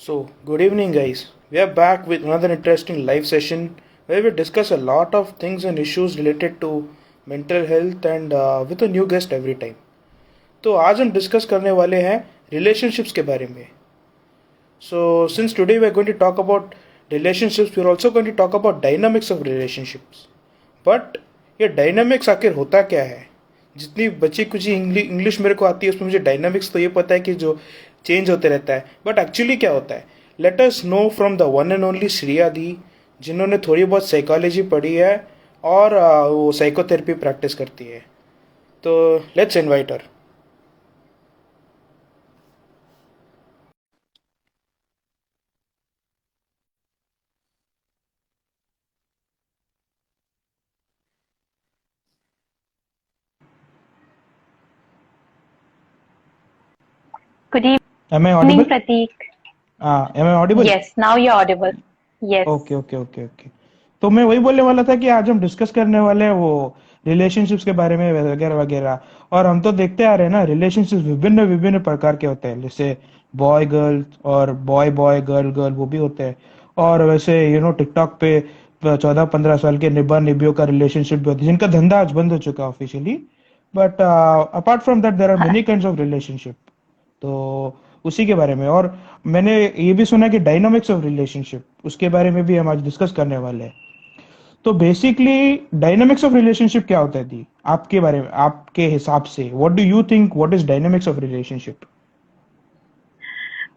So, good evening, guys. We are back with another interesting live session where we discuss a lot of things and issues related to mental health and with a new guest every time. तो आज हम discuss करने वाले हैं relationships के बारे में. So, since today we are going to talk about relationships, we are also going to talk about dynamics of relationships. But ये डायनामिक्स आखिर होता क्या है? जितनी बची कुछ इंग्लिश मेरे को आती है उसमें मुझे डायनामिक्स तो ये पता है कि जो चेंज होते रहता है, बट एक्चुअली क्या होता है? Let us know from the one and only Shriya di, जिन्होंने थोड़ी बहुत साइकोलॉजी पढ़ी है और वो साइकोथेरेपी प्रैक्टिस करती है. तो let's invite her. Good Am I evening, audible? Prateek. Am I audible? Yes, now you're audible. Yes. Okay okay okay okay. तो मैं वही बोलने वाला था कि आज हम डिस्कस करने वाले हैं वो रिलेशनशिप्स के बारे में वगैरह वगैरह. और हम तो देखते आ रहे हैं ना, रिलेशनशिप्स विभिन्न विभिन्न प्रकार के होते हैं. जैसे बॉय गर्ल और बॉय बॉय गर्ल गर्ल वो भी होते हैं. और वैसे टिकटॉक पे 14-15 साल के निब्बा निबियों का रिलेशनशिप भी होता है, जिनका धंधा आज बंद हो चुका है officially. But apart from that there are many kinds of relationship. तो उसी के बारे में. और मैंने ये भी सुना कि डायनामिक्स ऑफ रिलेशनशिप, उसके बारे में भी हम आज डिस्कस करने वाले हैं. तो बेसिकली डायनामिक्स ऑफ रिलेशनशिप क्या होता है दी, आपके बारे में, आपके हिसाब से what do you think, what is dynamics of relationship?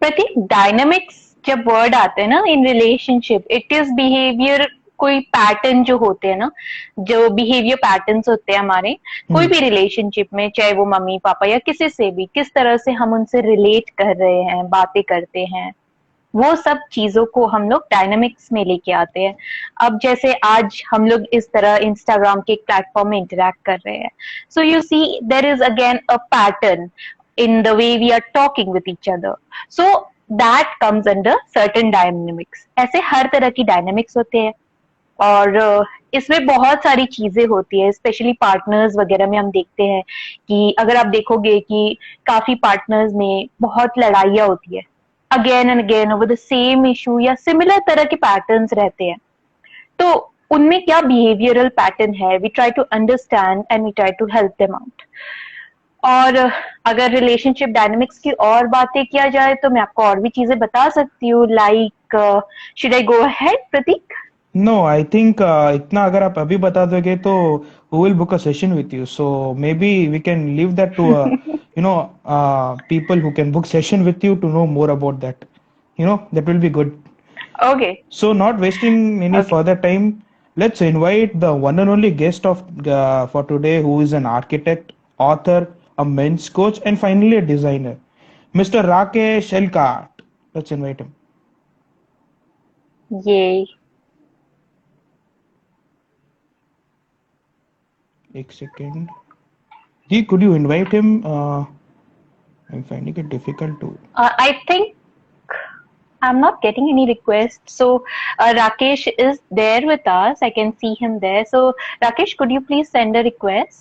Prateek, dynamics जब वर्ड आते हैं ना in relationship, it is behaviour. कोई पैटर्न जो होते हैं ना, जो बिहेवियर पैटर्न्स होते हैं हमारे कोई भी रिलेशनशिप में, चाहे वो मम्मी पापा या किसी से भी, किस तरह से हम उनसे रिलेट कर रहे हैं, बातें करते हैं, वो सब चीजों को हम लोग डायनामिक्स में लेके आते हैं. अब जैसे आज हम लोग इस तरह इंस्टाग्राम के एक प्लेटफॉर्म में इंटरेक्ट कर रहे हैं, so you see there is again a pattern in the way we are talking with each other. So that comes under certain dynamics. ऐसे हर तरह की डायनामिक्स होते हैं और इसमें बहुत सारी चीजें होती है. स्पेशली पार्टनर्स वगैरह में हम देखते हैं कि अगर आप देखोगे कि काफी पार्टनर्स में बहुत लड़ाइयाँ होती है again and again over the same issue या सिमिलर तरह के पैटर्न्स रहते हैं. तो उनमें क्या बिहेवियरल पैटर्न है, we try to understand and we try to help them out. और अगर रिलेशनशिप डायनामिक्स की और बातें किया जाए तो मैं आपको और भी चीजें बता सकती हूँ. Like should I go ahead Prateek? No, I think इतना अगर आप अभी बता दोगे तो we will book a session with you. So maybe we can leave that to people who can book session with you to know more about that. That will be good. Okay. So not wasting any further time, let's invite the one and only guest of for today, who is an architect, author, a men's coach, and finally a designer, Mr. Rakesh Elkart. Let's invite him. Yay. एक second. Ji, could you invite him? I'm finding it difficult to. I think I'm not getting any requests. So Rakesh is there with us. I can see him there. So Rakesh, could you please send a request?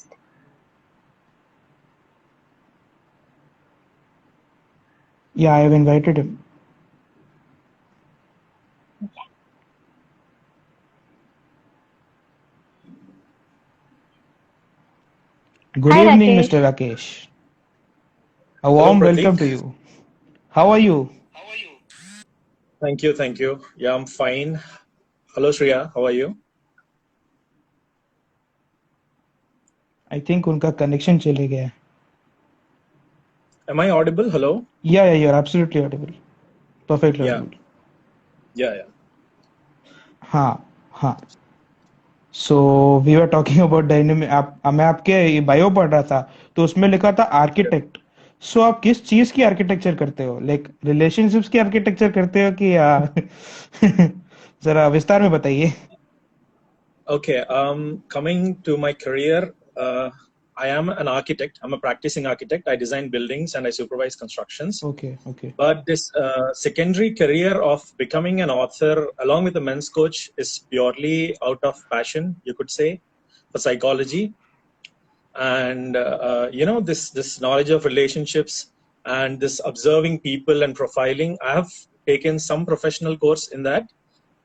Yeah, I have invited him. Good Hi, evening, Rakesh. Mr. Rakesh. A warm welcome to you. How are you? Thank you, thank you. Yeah, I'm fine. Hello, Shreya. How are you? I think उनका connection चले गया. Am I audible? Hello? Yeah, you're absolutely audible. Perfectly Yeah. audible. Yeah. हाँ. So we were talking about dynamic. मैं आपके bio पढ़ रहा था तो उसमें लिखा था आर्किटेक्ट. सो आप किस चीज की आर्किटेक्चर करते हो? लाइक रिलेशनशिप्स की आर्किटेक्चर करते हो कि जरा विस्तार में बताइए. Okay. Coming to my career, I am an architect. I'm a practicing architect. I design buildings and I supervise constructions. Okay. But this secondary career of becoming an author along with a men's coach is purely out of passion, you could say, for psychology. And this knowledge of relationships and this observing people and profiling, I have taken some professional course in that.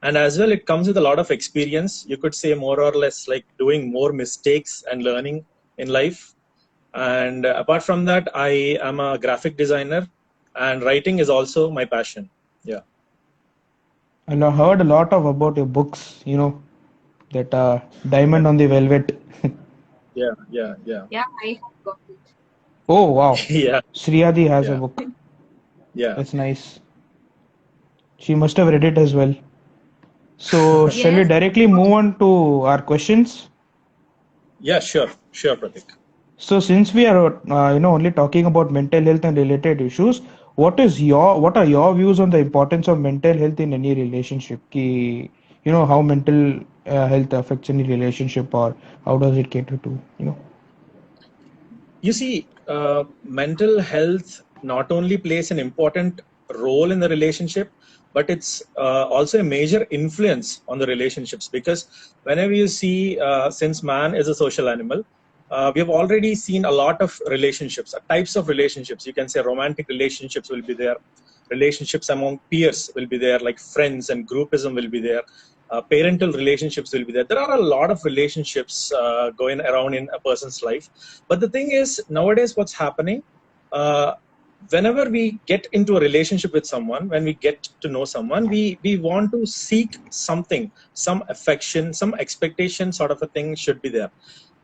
And as well, it comes with a lot of experience. You could say more or less like doing more mistakes and learning in life. And apart from that, I am a graphic designer, and writing is also my passion. Yeah. And I heard a lot of about your books, that Yeah. Diamond on the Velvet. Yeah. Yeah. Yeah. Yeah, I have got it. Oh, wow. Yeah. Sriyadi has a Yeah. book. Yeah. That's nice. She must have read it as well. So, shall we Yes. directly move on to our questions? Yeah. Sure. Sure, Pratik. So, since we are, only talking about mental health and related issues, what are your views on the importance of mental health in any relationship? How mental health affects any relationship, or how does it cater to? You see, mental health not only plays an important role in the relationship, but it's also a major influence on the relationships, because whenever you see, since man is a social animal, we have already seen a lot of relationships, types of relationships. You can say romantic relationships will be there, relationships among peers will be there, like friends and groupism will be there, parental relationships will be there. There are a lot of relationships going around in a person's life. But the thing is, nowadays, what's happening? Uh, Whenever we get into a relationship with someone, when we get to know someone, we want to seek something, some affection, some expectation, sort of a thing should be there.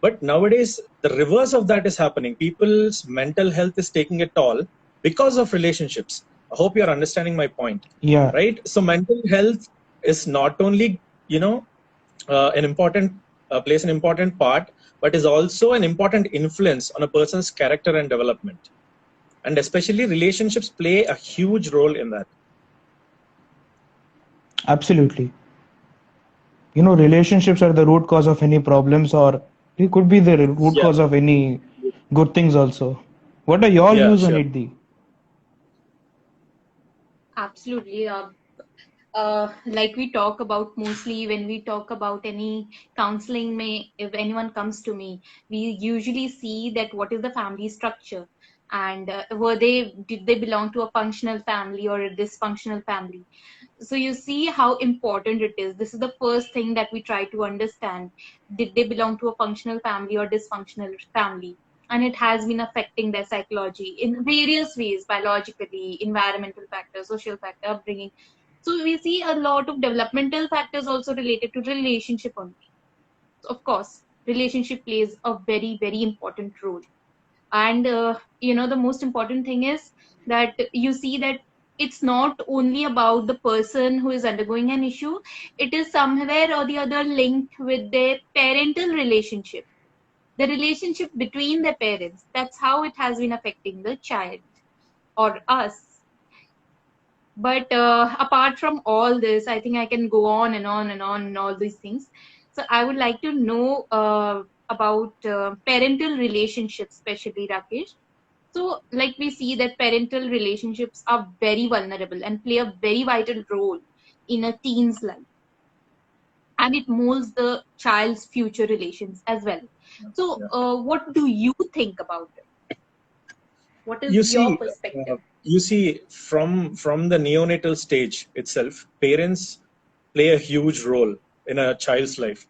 But nowadays, the reverse of that is happening. People's mental health is taking a toll because of relationships. I hope you're understanding my point, Yeah, right? So mental health is not only, an important plays an important part, but is also an important influence on a person's character and development. And especially relationships play a huge role in that. absolutely. Relationships are the root cause of any problems, or it could be the root Yeah, cause of any good things also. What are your yeah, views on sure. it, Dee? Absolutely. Like we talk about mostly when we talk about any counseling, may if anyone comes to me, we usually see that what is the family structure, and did they belong to a functional family or a dysfunctional family. So you see how important it is. This is the first thing that we try to understand. Did they belong to a functional family or dysfunctional family? And it has been affecting their psychology in various ways, biologically, environmental factors, social factor, upbringing. So we see a lot of developmental factors also related to relationship only. So of course, relationship plays a very, very important role. And the most important thing is that you see that it's not only about the person who is undergoing an issue, it is somewhere or the other linked with their parental relationship, the relationship between the parents. That's how it has been affecting the child or us. But apart from all this, I think I can go on and on and on and all these things. So I would like to know about parental relationships, especially, Rakesh. So, like, we see that parental relationships are very vulnerable and play a very vital role in a teen's life, and it molds the child's future relations as well. So, Yeah. what do you think about it? What is You your see, uh, perspective? from the neonatal stage itself, parents play a huge role in a child's life.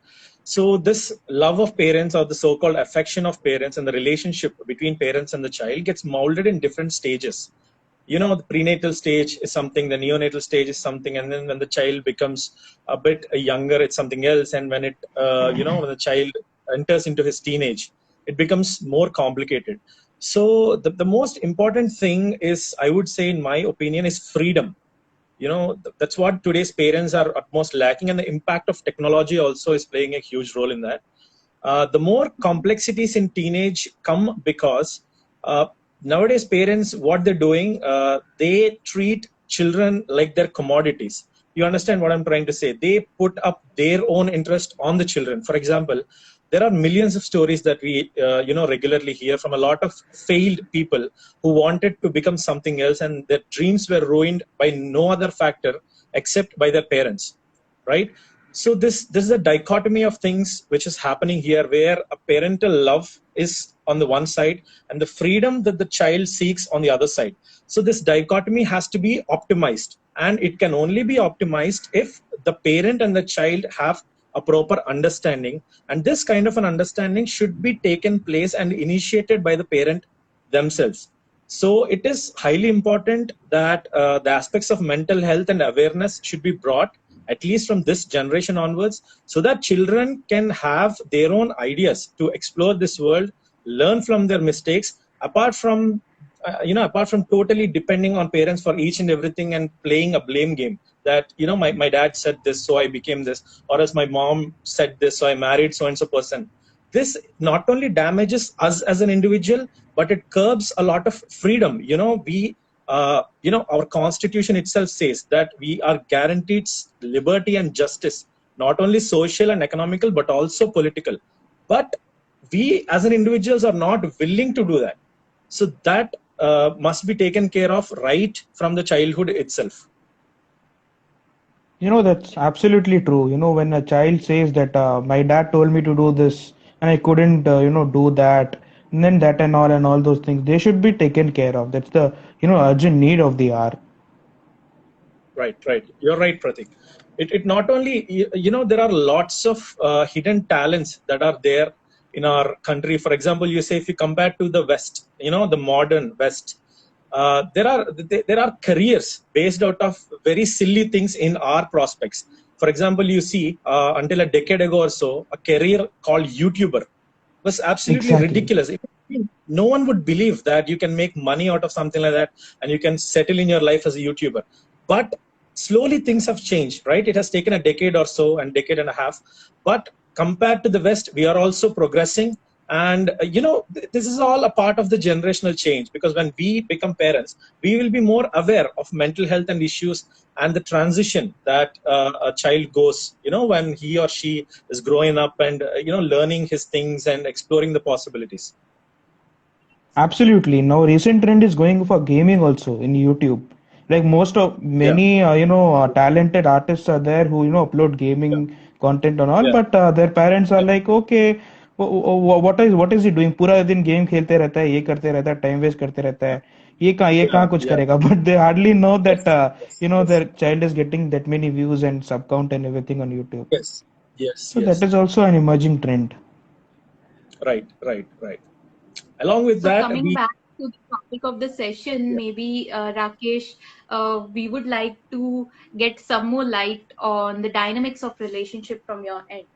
So this love of parents, or the so-called affection of parents, and the relationship between parents and the child gets molded in different stages. The prenatal stage is something, the neonatal stage is something, and then when the child becomes a bit younger, it's something else. And when when the child enters into his teenage, it becomes more complicated. So the most important thing is, I would say, in my opinion, is freedom. That's what today's parents are at most lacking, and the impact of technology also is playing a huge role in that. The more complexities in teenage come because nowadays parents, what they're doing, they treat children like they're commodities. You understand what I'm trying to say? They put up their own interest on the children. For example, there are millions of stories that we regularly hear from a lot of failed people who wanted to become something else, and their dreams were ruined by no other factor except by their parents, right? So this is a dichotomy of things which is happening here, where a parental love is on the one side and the freedom that the child seeks on the other side. So this dichotomy has to be optimized, and it can only be optimized if the parent and the child have a proper understanding, and this kind of an understanding should be taken place and initiated by the parent themselves. So it is highly important that the aspects of mental health and awareness should be brought at least from this generation onwards, so that children can have their own ideas to explore this world, learn from their mistakes, apart from apart from totally depending on parents for each and everything and playing a blame game that my dad said this so I became this, or as my mom said this so I married so and so person. This not only damages us as an individual, but it curbs a lot of freedom. Our constitution itself says that we are guaranteed liberty and justice, not only social and economical but also political, but we as an individuals are not willing to do that. So that must be taken care of right from the childhood itself. That's absolutely true. When a child says that my dad told me to do this and I couldn't, do that, and then that and all those things, they should be taken care of. That's the, urgent need of the hour. Right. You're right, Pratik. It not only, there are lots of hidden talents that are there in our country. For example, you say if you compare to the West, the modern West, there are careers based out of very silly things in our prospects. For example, you see until a decade ago or so, a career called YouTuber was absolutely Exactly. ridiculous. No one would believe that you can make money out of something like that and you can settle in your life as a YouTuber. But slowly things have changed, right? It has taken a decade or so and decade and a half. But compared to the West, we are also progressing. And, this is all a part of the generational change, because when we become parents, we will be more aware of mental health and issues and the transition that a child goes, when he or she is growing up and, learning his things and exploring the possibilities. Absolutely. Now, recent trend is going for gaming also in YouTube. Like many, talented artists are there who, upload Yeah. gaming content and all, Yeah. but their parents are like, okay, what is he doing? पूरा दिन game खेलते रहता है, ये करते रहता है, time waste करते रहता है. ये कहाँ कुछ Yeah. करेगा? But they hardly know that, Yes. their child is getting that many views and sub count and everything on YouTube. So that Yes. is also an emerging trend. Right. Along with So that, coming back to the topic of the session, Yeah. maybe Rakesh, we would like to get some more light on the dynamics of relationship from your end.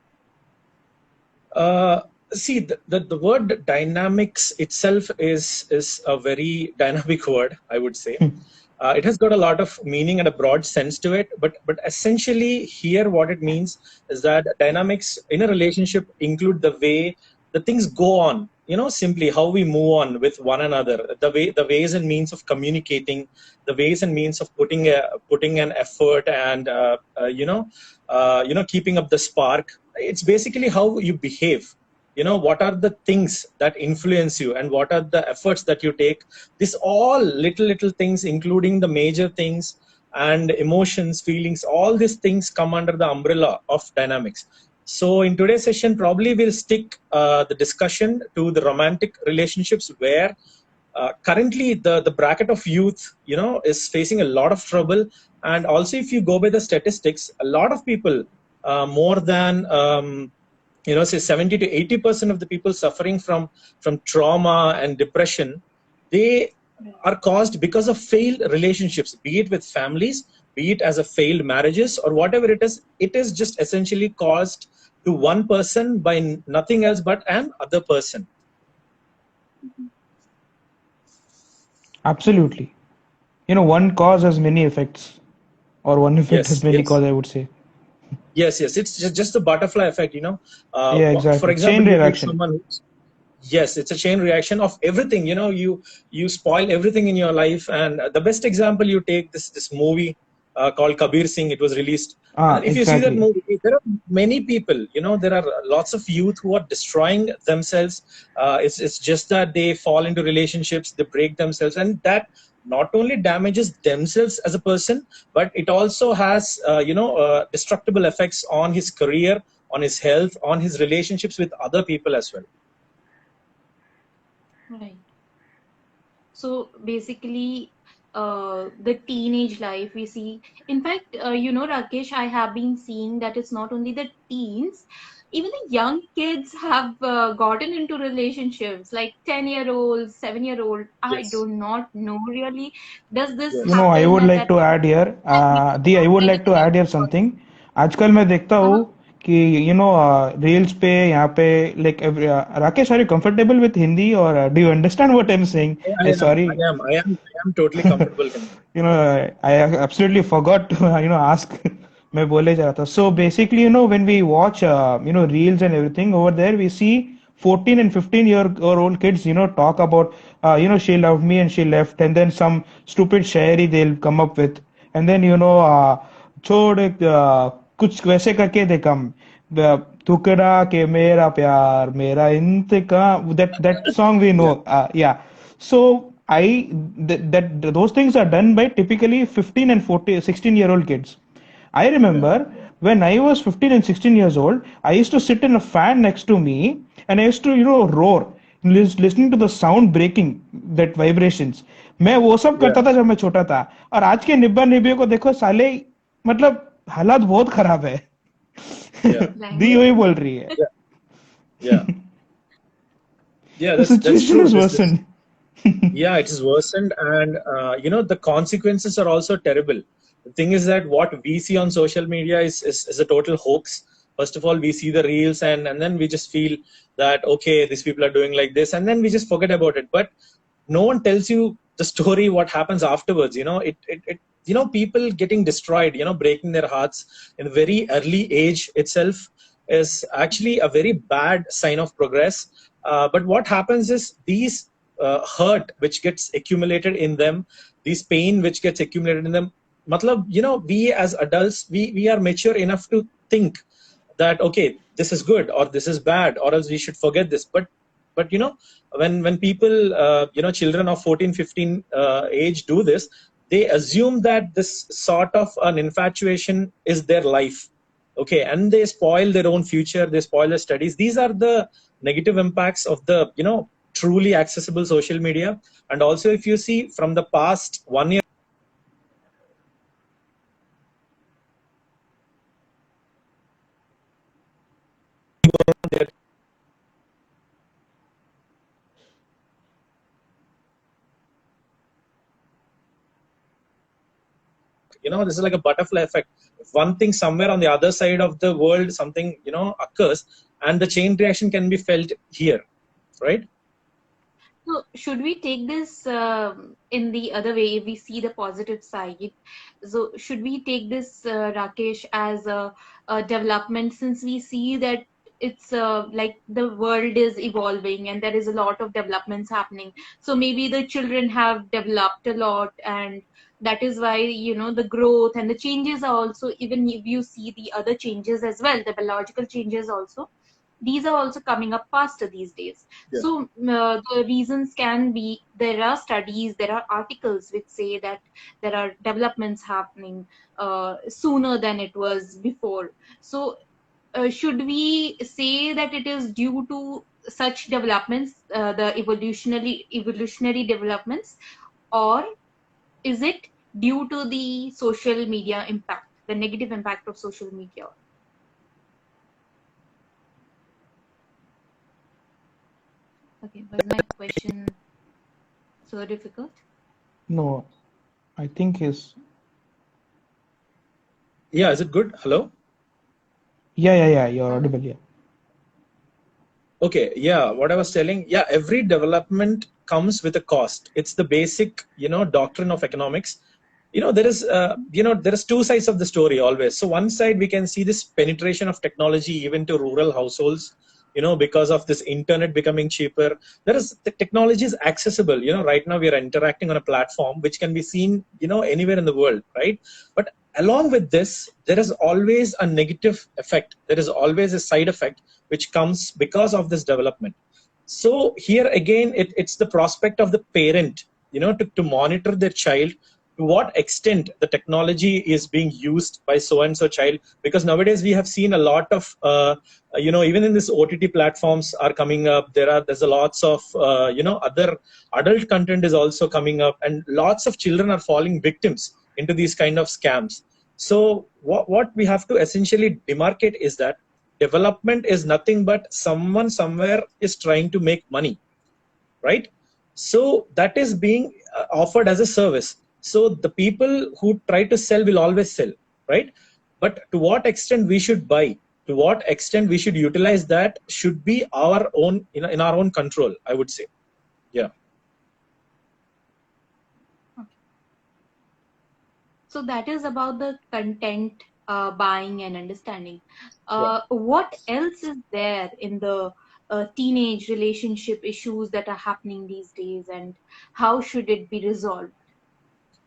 See, the word dynamics itself is a very dynamic word, I would say. It has got a lot of meaning and a broad sense to it, but essentially here what it means is that dynamics in a relationship include the way the things go on, simply how we move on with one another, the ways and means of communicating, the ways and means of putting an effort and keeping up the spark. It's basically how you behave. What are the things that influence you and what are the efforts that you take. This all little things, including the major things and emotions, feelings, all these things come under the umbrella of dynamics. So in today's session, probably we'll stick the discussion to the romantic relationships, where currently the bracket of youth is facing a lot of trouble. And also, if you go by the statistics, a lot of people, more than say 70 to 80% of the people suffering from trauma and depression, they are caused because of failed relationships, be it with families, be it as a failed marriages, or whatever it is just essentially caused to one person by nothing else but an other person. Absolutely. One cause has many effects, or one effect has many causes, I would say. Yes. It's just the butterfly effect, Yeah, exactly. For example, chain reaction. Yes, it's a chain reaction of everything. You spoil everything in your life. And the best example, you take this movie called Kabir Singh. It was released. And if you see that movie, there are many people, there are lots of youth who are destroying themselves. It's just that they fall into relationships, they break themselves, and that not only damages themselves as a person, but it also has destructible effects on his career, on his health, on his relationships with other people as well. Right. So basically, the teenage life we see. In fact, Rakesh, I have been seeing that it's not only the teens, even the young kids have gotten into relationships, like 10-year-olds, 7-year-old. I Yes. do not know really. Does this You Yes. know, I happen would at like that to point? add here, I would like to add here something. आजकल मैं देखता हूँ Uh-huh. कि reels पे यहाँ पे like Rakesh, are you comfortable with Hindi or do you understand what I'm saying? I am. Sorry. I am totally comfortable. I absolutely forgot to ask. मैं बोले जा रहा था. So basically, when we watch reels and everything over there, we see 14 and 15-year-old kids talk about she loved me and she left, and then some stupid Shayari they'll come up with, and then छोड़ कुछ वैसे करके they come. टुकड़ा के मेरा प्यार मेरा इंतकाम, that song we Yeah. know. Yeah. So those things are done by typically 15 and 14, 16-year-old kids. I Yeah. remember when I was 15 and 16 years old, I used to sit in a fan next to me and I used to roar, listening to the sound breaking, that vibrations. मैं वो सब Yeah. करता था जब मैं छोटा था. और आज के निब्बा निब्बियों को देखो साले, मतलब हालात बहुत खराब है. Yeah. दी Language. वही बोल रही है. Yeah. Yeah. Yeah. The That's situation true. is This worsened. Yeah, it is worsened, and the consequences are also terrible. The thing is that what we see on social media is a total hoax. First of all, we see the reels, and then we just feel that okay, these people are doing like this, and then we just forget about it. But no one tells you the story, what happens afterwards. People getting destroyed, breaking their hearts in a very early age itself is actually a very bad sign of progress. But what happens is these hurt which gets accumulated in them, these pain which gets accumulated in them, matlab, we as adults, we are mature enough to think that okay, this is good or this is bad or else we should forget this. But when people children of 14, 15 age do this, they assume that this sort of an infatuation is their life. Okay, and they spoil their own future, they spoil their studies. These are the negative impacts of the truly accessible social media. And also, if you see from the past 1 year, this is like a butterfly effect. If one thing somewhere on the other side of the world, something occurs, and the chain reaction can be felt here, right? So should we take this in the other way? If we see the positive side, so should we take this, Rakesh, as a development, since we see that it's like the world is evolving and there is a lot of developments happening. So maybe the children have developed a lot, and that is why the growth and the changes are also, even if you see the other changes as well, the biological changes also, these are also coming up faster these days. Yeah. So the reasons can be, there are studies, there are articles which say that there are developments happening sooner than it was before. So should we say that it is due to such developments, the evolutionary developments, or is it due to the social media impact, the negative impact of social media? Okay, was my question so difficult? No, I think is. Yeah, is it good? Hello? Yeah. You're audible. Yeah. Okay, yeah, what I was telling, yeah, every development comes with a cost. It's the basic, doctrine of economics. There is two sides of the story always. So one side, we can see this penetration of technology even to rural households, because of this internet becoming cheaper. The technology is accessible. Right now we are interacting on a platform which can be seen, anywhere in the world, right? But along with this, there is always a negative effect. There is always a side effect which comes because of this development. So here again, it's the prospect of the parent, to monitor their child, to what extent the technology is being used by so and so child, because nowadays we have seen a lot of even in this OTT platforms are coming up, there's a lots of other adult content is also coming up, and lots of children are falling victims into these kind of scams. So what we have to essentially demarcate is that development is nothing but someone somewhere is trying to make money, right? So that is being offered as a service. So the people who try to sell will always sell, right? But to what extent we should buy, to what extent we should utilize, that should be our own, in our own control, I would say. Yeah. So that is about the content buying and understanding. What else is there in the teenage relationship issues that are happening these days, and how should it be resolved?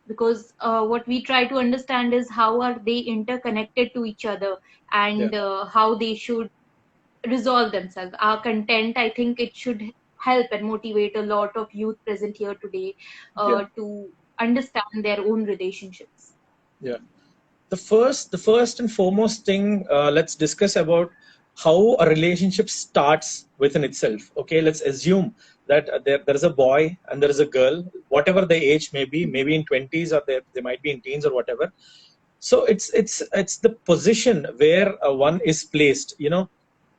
Because what we try to understand is how are they interconnected to each other, and how they should resolve themselves. Our content, I think it should help and motivate a lot of youth present here today to understand their own relationships. Yeah. The first and foremost thing, let's discuss about how a relationship starts within itself. Okay, let's assume that there's a boy and there is a girl, whatever the age may be, maybe in 20s or they might be in teens or whatever. So it's the position where one is placed.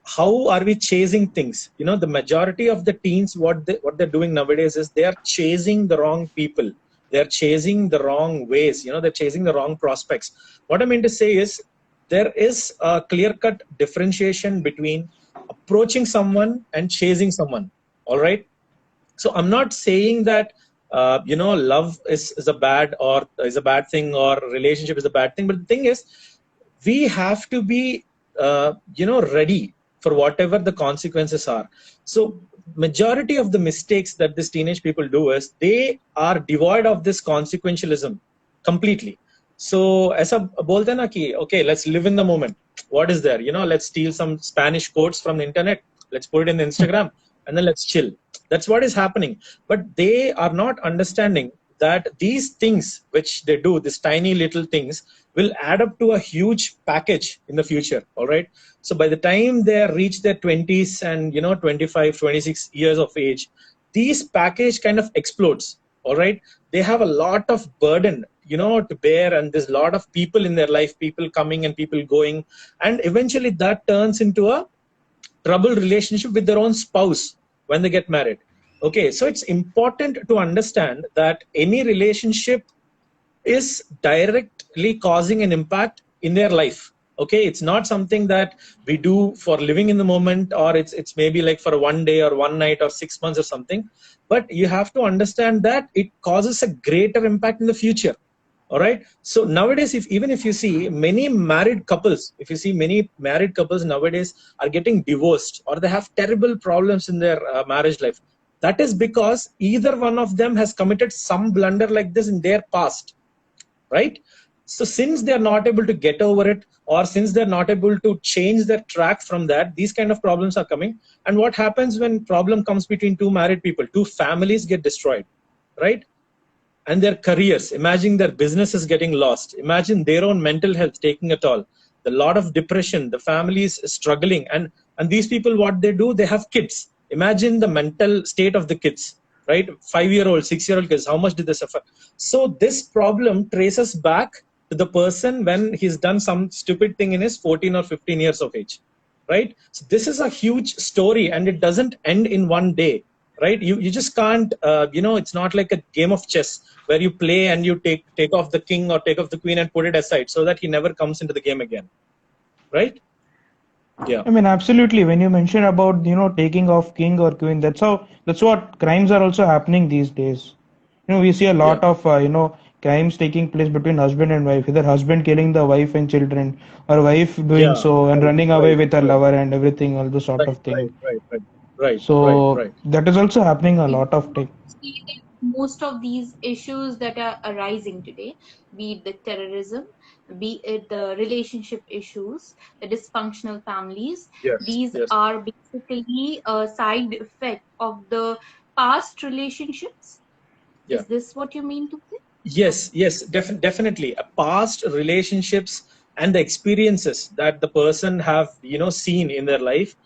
How are we chasing things? The majority of the teens, what they're doing nowadays is they are chasing the wrong people. They're chasing the wrong ways. They're chasing the wrong prospects. What I mean to say is there is a clear-cut differentiation between approaching someone and chasing someone. All right. So I'm not saying that love is a bad thing, or relationship is a bad thing. But the thing is, we have to be ready for whatever the consequences are. So majority of the mistakes that these teenage people do is they are devoid of this consequentialism completely. So as a bolte na ki, okay, let's live in the moment. What is there? Let's steal some Spanish quotes from the internet. Let's put it in Instagram and then let's chill. That's what is happening. But they are not understanding that these things which they do, these tiny little things, will add up to a huge package in the future. All right. So by the time they reach their 20s and 25, 26 years of age, these package kind of explodes. All right. They have a lot of burden to bear, and there's a lot of people in their life, people coming and people going, and eventually that turns into a troubled relationship with their own spouse when they get married. Okay, so it's important to understand that any relationship is directly causing an impact in their life. Okay, it's not something that we do for living in the moment, or it's maybe like for one day or one night or 6 months or something. But you have to understand that it causes a greater impact in the future. All right. So nowadays, even if you see many married couples, nowadays are getting divorced, or they have terrible problems in their marriage life. That is because either one of them has committed some blunder like this in their past, right? So since they are not able to get over it, or since they're not able to change their track from that, these kind of problems are coming. And what happens when problem comes between two married people? Two families get destroyed, right? And their careers, imagine their business is getting lost, imagine their own mental health taking a toll, the lot of depression, the families struggling, and these people, what they do, they have kids. Imagine the mental state of the kids, right? 5-year-old, 6-year-old kids, how much did they suffer? So this problem traces back to the person when he's done some stupid thing in his 14 or 15 years of age, right? So this is a huge story, and it doesn't end in one day, right? You just can't, it's not like a game of chess where you play and you take off the king or take off the queen and put it aside so that he never comes into the game again, right? Yeah. I mean, absolutely. When you mention about, taking off king or queen, that's what crimes are also happening these days. We see a lot of, crimes taking place between husband and wife, either husband killing the wife and children, or wife doing so and running away with her lover and everything, all those sort of thing. Right. So that is also happening a lot of time. Most of these issues that are arising today, be it the terrorism, be it the relationship issues, the dysfunctional families, these are basically a side effect of the past relationships. Is this what you mean to say? Yes, definitely. Past relationships and the experiences that the person have, seen in their life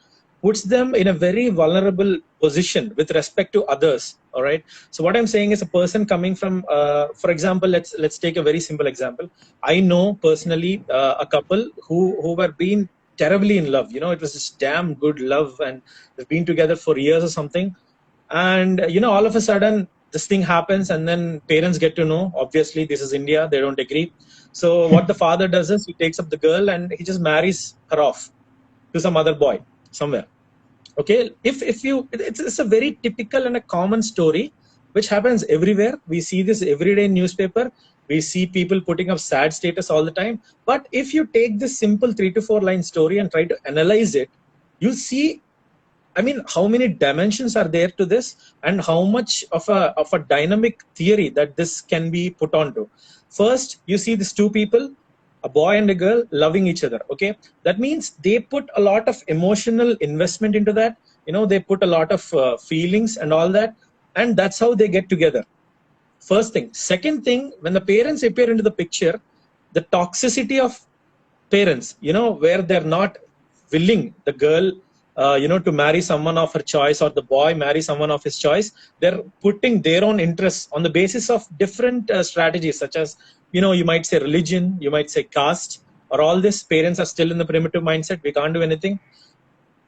puts them in a very vulnerable position with respect to others. All right. So what I'm saying is, a person coming from, for example, let's take a very simple example. I know personally a couple who were being terribly in love. It was this damn good love, and they've been together for years or something. And all of a sudden this thing happens, and then parents get to know. Obviously, this is India, they don't agree. So what the father does is, he takes up the girl and he just marries her off to some other boy somewhere. Okay, if you it's a very typical and a common story which happens everywhere. We see this every day in newspaper. We see people putting up sad status all the time. But if you take this simple 3 to 4 line story and try to analyze it, you'll see, I mean, how many dimensions are there to this, and how much of a dynamic theory that this can be put onto. First, you see these two people, a boy and a girl, loving each other. Okay, that means they put a lot of emotional investment into that. They put a lot of feelings and all that, and that's how they get together. First thing. Second thing, when the parents appear into the picture, the toxicity of parents, where they're not willing the girl, to marry someone of her choice, or the boy marry someone of his choice. They're putting their own interests on the basis of different strategies, such as, you might say religion, you might say caste, or all this. Parents are still in the primitive mindset. We can't do anything.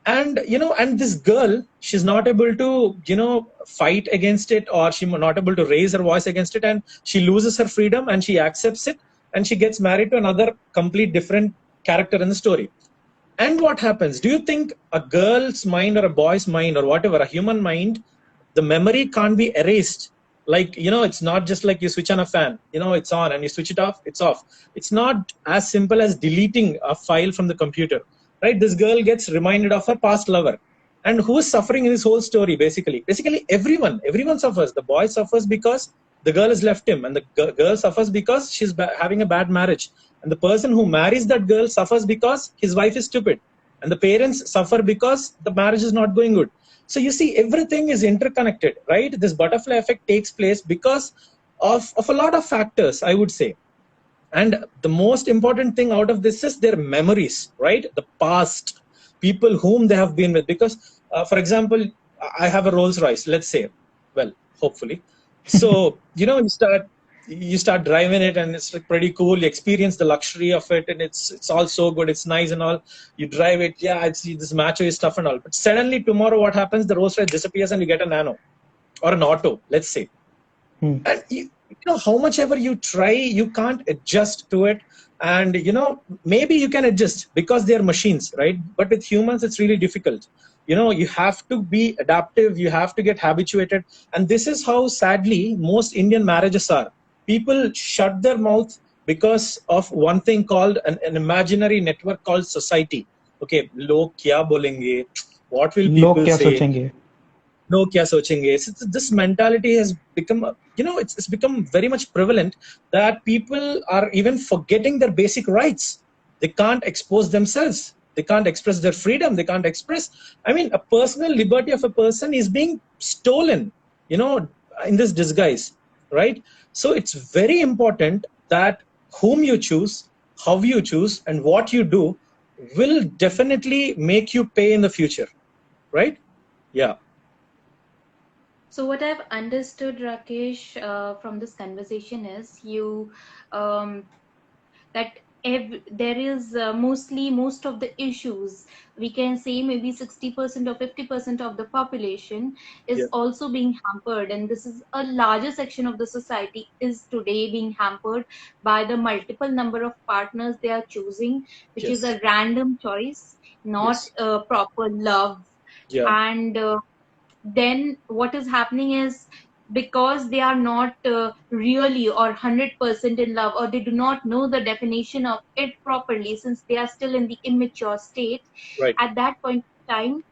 And and this girl, she's not able to fight against it, or she's not able to raise her voice against it, and she loses her freedom and she accepts it, and she gets married to another complete different character in the story. And what happens? Do you think a girl's mind or a boy's mind or whatever, a human mind, the memory can't be erased? Like, it's not just like you switch on a fan, it's on, and you switch it off, it's off. It's not as simple as deleting a file from the computer, right? This girl gets reminded of her past lover. And who is suffering in this whole story? Basically, everyone suffers. The boy suffers because the girl has left him, and the girl suffers because she's having a bad marriage. And the person who marries that girl suffers because his wife is stupid. And the parents suffer because the marriage is not going good. So you see, everything is interconnected, right? This butterfly effect takes place because of a lot of factors, I would say. And the most important thing out of this is their memories, right? The past, people whom they have been with. Because, for example, I have a Rolls Royce, let's say, well, hopefully. So, you start driving it, and it's like pretty cool. You experience the luxury of it, and it's all so good. It's nice and all. You drive it, yeah, I see this macho stuff and all. But suddenly tomorrow, what happens? The Rolls Royce disappears, and you get a Nano or an Auto, let's say. And how much ever you try, you can't adjust to it. And maybe you can adjust because they are machines, right? But with humans, it's really difficult. You have to be adaptive, you have to get habituated. And this is how, sadly, most Indian marriages are. People shut their mouth because of one thing called an imaginary network called society. Okay, log kya bolenge, what will लोग people क्या say? सोचेंगे? No kya sochenge. This mentality has become, it's become very much prevalent, that people are even forgetting their basic rights. They can't expose themselves. They can't express their freedom. They can't express, I mean, a personal liberty of a person is being stolen, in this disguise, right? So it's very important that whom you choose, how you choose, and what you do will definitely make you pay in the future, right? Yeah. So what I've understood, Rakesh, from this conversation is that there is mostly most of the issues, we can say maybe 60% or 50% of the population is Yeah. also being hampered, and this is a larger section of the society is today being hampered by the multiple number of partners they are choosing, which is Yes. a random choice, not Yes. a proper love. Yeah. And then what is happening is, because they are not really or 100% in love, or they do not know the definition of it properly, since they are still in the immature state, Right. at that point in time,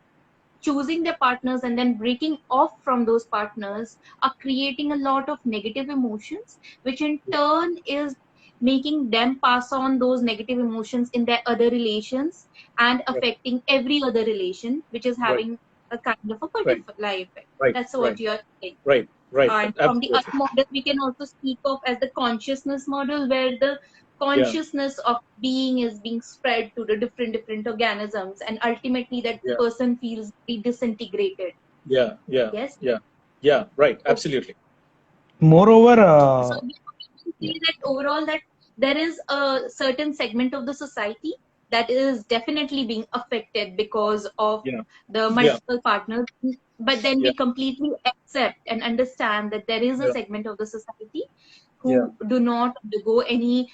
choosing their partners and then breaking off from those partners are creating a lot of negative emotions, which in turn is making them pass on those negative emotions in their other relations, and Right. affecting every other relation, which is Right. having a kind of a Right. butterfly effect. Right. That's Right. what you're saying. Right. Right. And from the other Absolutely. model, we can also speak of as the consciousness model, where the Yeah. consciousness of being is being spread to the different organisms, and ultimately that Yeah. person feels very disintegrated. Yeah. Yeah. Yes. Yeah. Yeah. Right. Okay. Absolutely. Moreover, So we can Yeah. see that overall that there is a certain segment of the society that is definitely being affected because of Yeah. the Yeah. multiple partners, but then Yeah. we completely accept and understand that there is a Yeah. segment of the society Yeah. who do not undergo any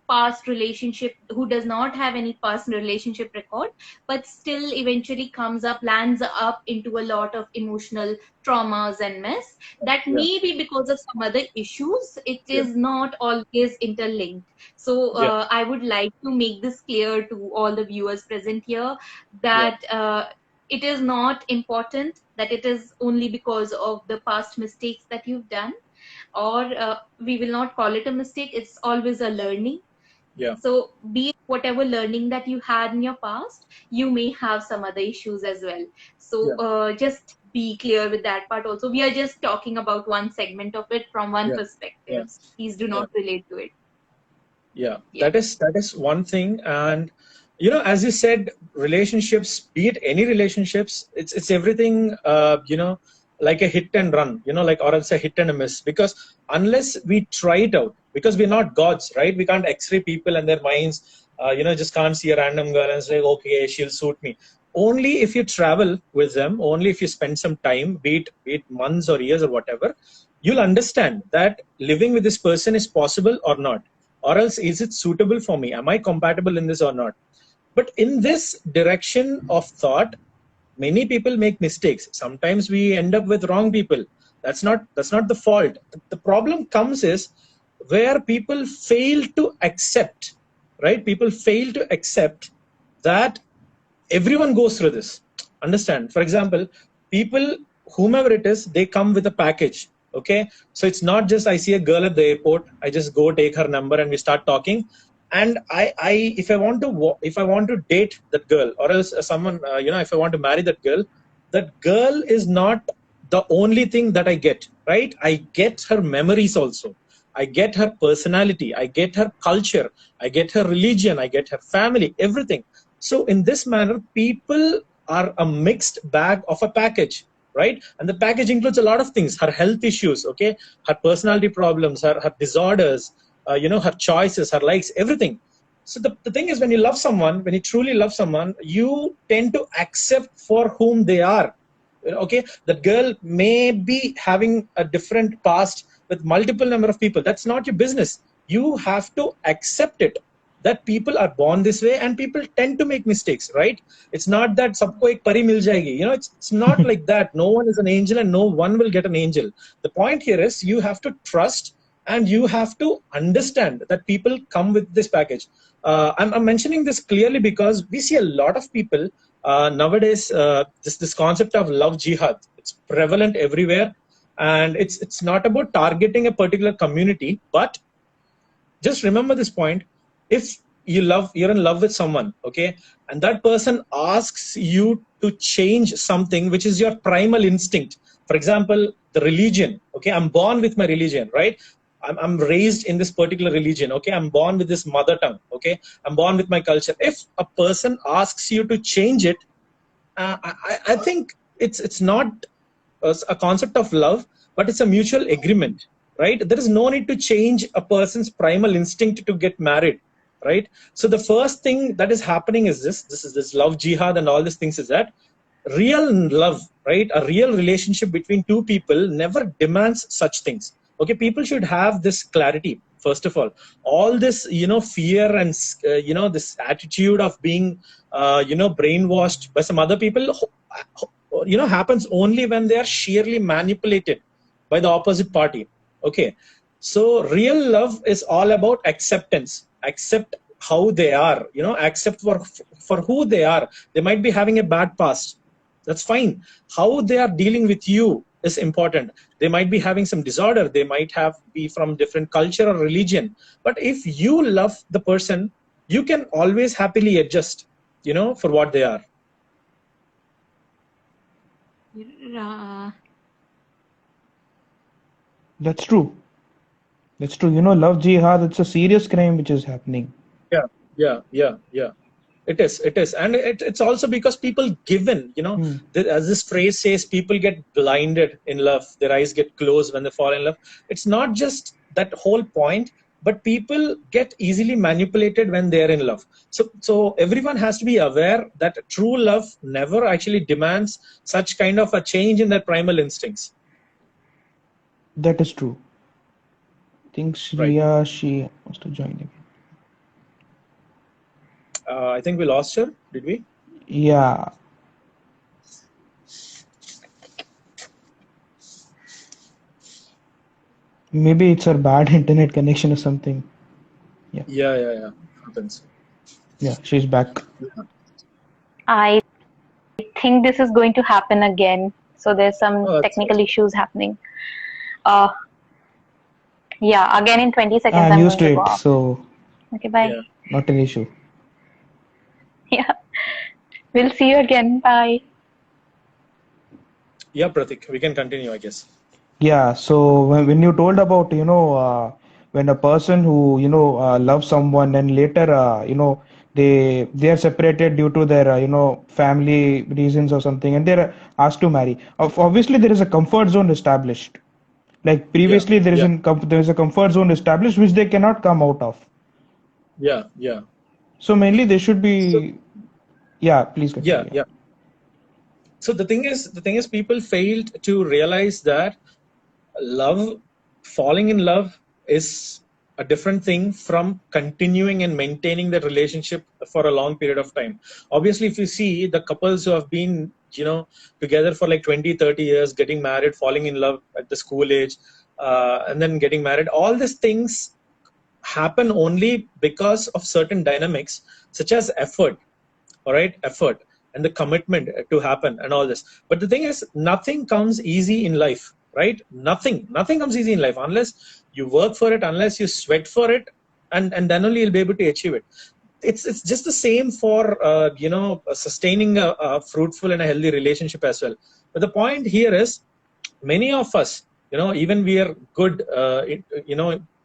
past relationship, who does not have any past relationship record, but still eventually comes up, lands up into a lot of emotional traumas and mess. That Yeah. may be because of some other issues. It Yeah. is not always interlinked. So Yeah. I would like to make this clear to all the viewers present here Yeah. that it is not important that it is only because of the past mistakes that you've done, or we will not call it a mistake. It's always a learning. Yeah. So be it whatever learning that you had in your past, you may have some other issues as well. So Yeah. just be clear with that part also. We are just talking about one segment of it from one Yeah. perspective. Yeah. Please do Yeah. not relate to it. Yeah. Yeah. That is one thing. And as you said, relationships, be it any relationships, it's everything, like a hit and run, like, or else a hit and a miss. Because unless we try it out, because we're not gods, right? We can't x-ray people and their minds, just can't see a random girl and say, okay, she'll suit me. Only if you travel with them, only if you spend some time, be it months or years or whatever, you'll understand that living with this person is possible or not, or else is it suitable for me, am I compatible in this or not. But in this direction of thought, many people make mistakes. Sometimes we end up with wrong people. That's not the fault. The problem comes is where people fail to accept, right? People fail to accept that everyone goes through this. Understand, for example, people, whomever it is, they come with a package. Okay, so it's not just I see a girl at the airport, I just go take her number and we start talking. And I if I want to date that girl, or else someone, if I want to marry that girl is not the only thing that I get, right? I get her memories also, I get her personality, I get her culture, I get her religion, I get her family, everything. So in this manner, people are a mixed bag of a package, right? And the package includes a lot of things: her health issues, okay, her personality problems, her disorders, her choices, her likes, everything. So the thing is, when you love someone, when you truly love someone, you tend to accept for whom they are. Okay, that girl may be having a different past with multiple number of people. That's not your business. You have to accept it, that people are born this way and people tend to make mistakes, right? It's not that sabko ek pari mil jayegi, it's not like that. No one is an angel and no one will get an angel. The point here is you have to trust and you have to understand that people come with this package. I'm mentioning this clearly because we see a lot of people nowadays. This concept of love jihad, it's prevalent everywhere, and it's not about targeting a particular community, but just remember this point. If you're in love with someone, okay, and that person asks you to change something which is your primal instinct. For example, the religion, okay, I'm born with my religion, right? I'm raised in this particular religion, okay, I'm born with this mother tongue, okay, I'm born with my culture. If a person asks you to change it, I think it's not a concept of love, but it's a mutual agreement, right? There is no need to change a person's primal instinct to get married, right? So the first thing that is happening is this love jihad and all these things, is that real love, right? A real relationship between two people never demands such things. Okay, people should have this clarity. First of all this, fear and this attitude of being brainwashed by some other people, happens only when they are sheerly manipulated by the opposite party. Okay, so real love is all about acceptance. Accept how they are, accept for who they are. They might be having a bad past, that's fine. How they are dealing with you is important. They might be having some disorder, they might have be from different culture or religion, but if you love the person, you can always happily adjust, for what they are. Uh, That's true. That's true. Love jihad, it's a serious crime which is happening. Yeah, yeah. It is, and it's also because people given, Hmm. as this phrase says, people get blinded in love. Their eyes get closed when they fall in love. It's not just that whole point, but people get easily manipulated when they are in love. So everyone has to be aware that true love never actually demands such kind of a change in their primal instincts. That is true. I think Right. Shreya, she must have joined again. I think we lost her. Did we? Yeah, maybe it's her bad internet connection or something. Yeah. Happens. Yeah, she's back. I think this is going to happen again. So there's some Oh, that's technical issues happening. Uh, yeah, again in 20 seconds I'm I'm used going to to go it, off. so Okay, bye. yeah. not an issue. Yeah. We'll see you again. Bye. Yeah, Pratik, we can continue, I guess. Yeah, so when you told about, when a person who, loves someone and later, they are separated due to their, family reasons or something, and they're asked to marry. Obviously, there is a comfort zone established. Like Yeah, previously, yeah, there is a comfort zone established which they cannot come out of. yeah. So mainly they should So be, yeah, please yeah, continue. yeah. So the thing is, people failed to realize that love, falling in love, is a different thing from continuing and maintaining that relationship for a long period of time. Obviously, if you see the couples who have been, together for like 20, 30 years, getting married, falling in love at the school age, and then getting married, all these things happen only because of certain dynamics, such as effort. All right, effort and the commitment to happen and all this. But the thing is, nothing comes easy in life, right? Nothing comes easy in life unless you work for it, unless you sweat for it, and then only you'll be able to achieve it. It's just the same for sustaining a fruitful and a healthy relationship as well. But the point here is, many of us, even we are good,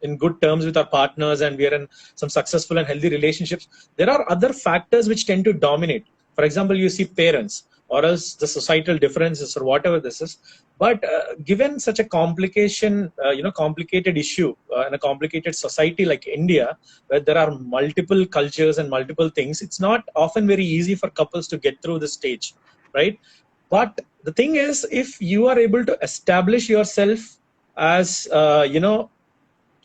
in good terms with our partners, and we are in some successful and healthy relationships, there are other factors which tend to dominate. For example, you see parents, or else the societal differences, or whatever this is. But given such a complicated issue, in a complicated society like India, where there are multiple cultures and multiple things, it's not often very easy for couples to get through the stage, right? But the thing is, if you are able to establish yourself as,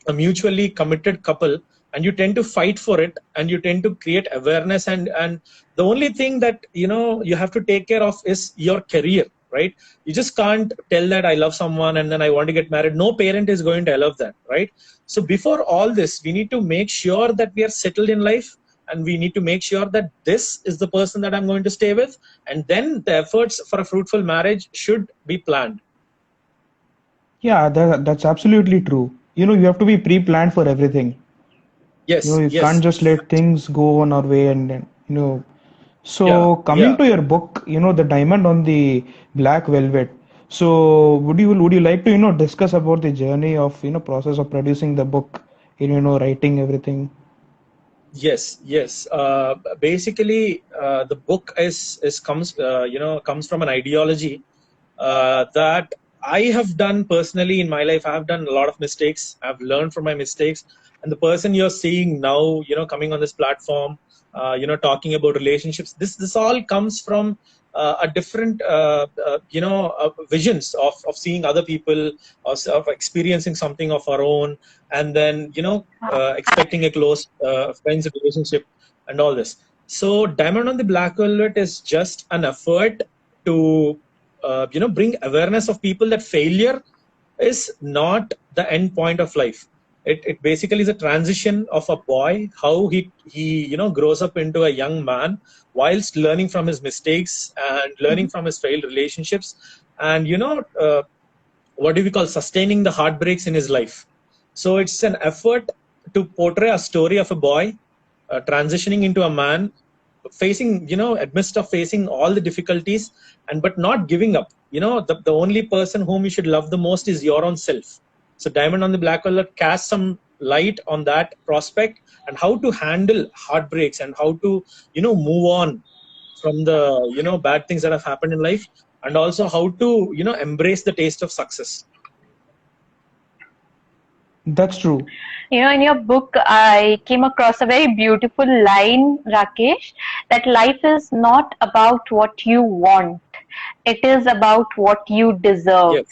a mutually committed couple, and you tend to fight for it, and you tend to create awareness, and the only thing that you have to take care of is your career, right? You just can't tell that I love someone and then I want to get married. No parent is going to allow that, right? So before all this, we need to make sure that we are settled in life, and we need to make sure that this is the person that I'm going to stay with, and then the efforts for a fruitful marriage should be planned. Yeah, that's absolutely true. You have to be pre-planned for everything. Yes, You can't yes. just let things go on our way and then, Yeah, So coming yeah. to your book, The Diamond on the Black Velvet. So would you like to, discuss about the journey of, process of producing the book, writing everything? Yes. Basically, the book comes from an ideology that I have done personally in my life. I have done a lot of mistakes. I've learned from my mistakes, and the person you're seeing now, coming on this platform, talking about relationships. This all comes from a different, visions of seeing other people, of experiencing something of our own, and then expecting a close friends relationship and all this. So Diamond on the Black Velvet is just an effort to bring awareness of people that failure is not the end point of life. It basically is a transition of a boy, how he grows up into a young man, whilst learning from his mistakes and learning Mhm. from his failed relationships, and what do we call, sustaining the heartbreaks in his life. So it's an effort to portray a story of a boy transitioning into a man, facing, amidst of facing all the difficulties, and but not giving up. The only person whom you should love the most is your own self. So Diamond on the Black Velvet casts some light on that prospect and how to handle heartbreaks and how to, move on from the, bad things that have happened in life, and also how to, embrace the taste of success. That's true. In your book, I came across a very beautiful line, Rakesh, that life is not about what you want, it is about what you deserve. Yes.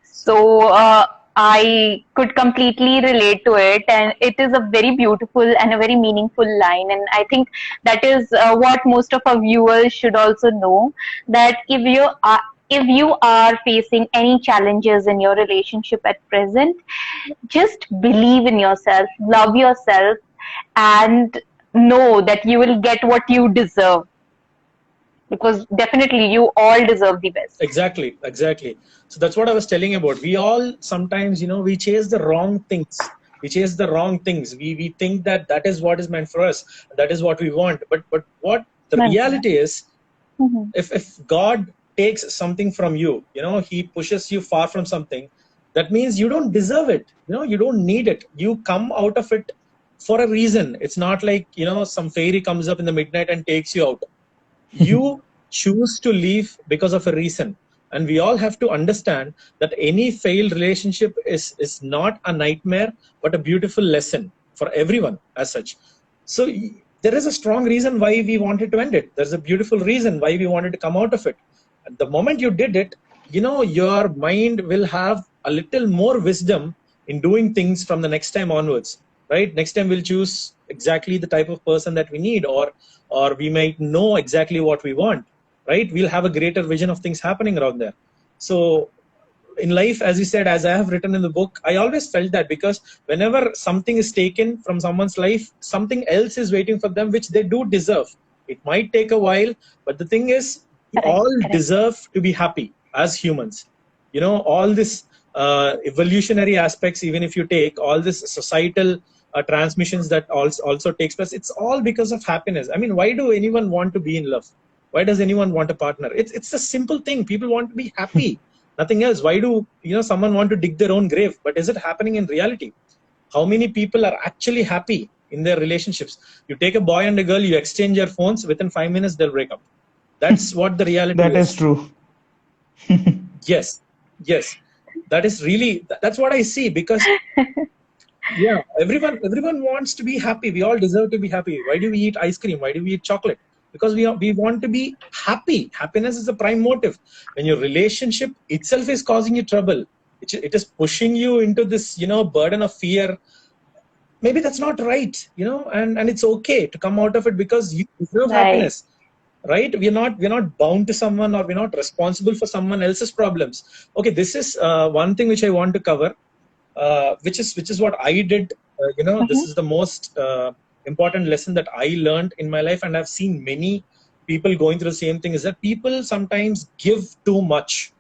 So I could completely relate to it, and it is a very beautiful and a very meaningful line. And I think that is what most of our viewers should also know, that if you are facing any challenges in your relationship at present, just believe in yourself, love yourself, and know that you will get what you deserve, because definitely you all deserve the best. Exactly. So that's what I was telling about. We all sometimes, we chase the wrong things. We think that is what is meant for us. That is what we want. But what the Right. reality is, Mhm. if God takes something from you, He pushes you far from something, that means you don't deserve it. You don't need it. You come out of it for a reason. It's not like, some fairy comes up in the midnight and takes you out. You choose to leave because of a reason. And we all have to understand that any failed relationship is not a nightmare, but a beautiful lesson for everyone as such. So there is a strong reason why we wanted to end it. There's a beautiful reason why we wanted to come out of it. And the moment you did it, your mind will have a little more wisdom in doing things from the next time onwards, right? Next time we'll choose exactly the type of person that we need, or we might know exactly what we want, right? We'll have a greater vision of things happening around there. So in life, as you said, as I have written in the book, I always felt that because whenever something is taken from someone's life, something else is waiting for them, which they do deserve. It might take a while, but the thing is, we all deserve to be happy as humans. All this evolutionary aspects, even if you take all this societal transmissions that also takes place, it's all because of happiness. I mean, why do anyone want to be in love? Why does anyone want a partner? It's a simple thing. People want to be happy. Nothing else. Why do someone want to dig their own grave? But is it happening in reality? How many people are actually happy in their relationships? You take a boy and a girl, you exchange your phones, within 5 minutes they'll break up. That's what the reality That is. is true. Yes. That is really, that's what I see, because yeah, everyone wants to be happy. We all deserve to be happy. Why do we eat ice cream? Why do we eat chocolate? Because we want to be happy. Happiness is the prime motive. When your relationship itself is causing you trouble, it is pushing you into this burden of fear. Maybe that's not right, and it's okay to come out of it, because you deserve happiness, right? We're not bound to someone, or we're not responsible for someone else's problems. Okay, this is one thing which I want to cover, which is what I did. This is the most important lesson that I learned in my life, and I've seen many people going through the same thing, is that people sometimes give too much.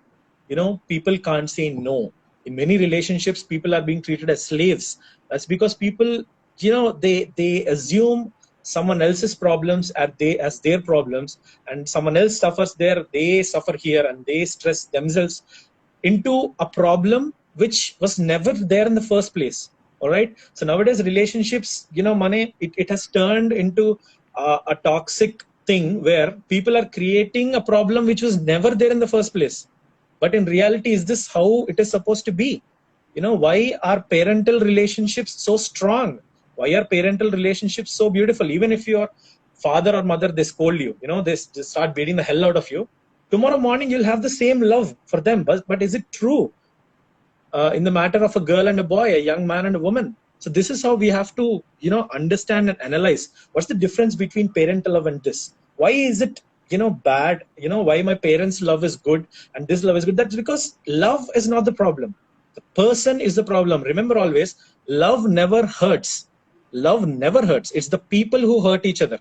People can't say no. In many relationships, people are being treated as slaves. That's because people, they assume someone else's problems as their problems, and someone else suffers there, they suffer here, and they stress themselves into a problem which was never there in the first place. All right. So nowadays relationships, money, it has turned into a toxic thing where people are creating a problem which was never there in the first place. But in reality, is this how it is supposed to be? Why are parental relationships so strong? Why are parental relationships so beautiful? Even if your father or mother, they scold you, they just start beating the hell out of you, tomorrow morning you'll have the same love for them. But is it true in the matter of a girl and a boy, a young man and a woman? So this is how we have to, understand and analyze what's the difference between parental love and this. Why is it, bad? Why my parents' love is good and this love is good? That's because love is not the problem. The person is the problem. Remember always, love never hurts. Love never hurts. It's the people who hurt each other.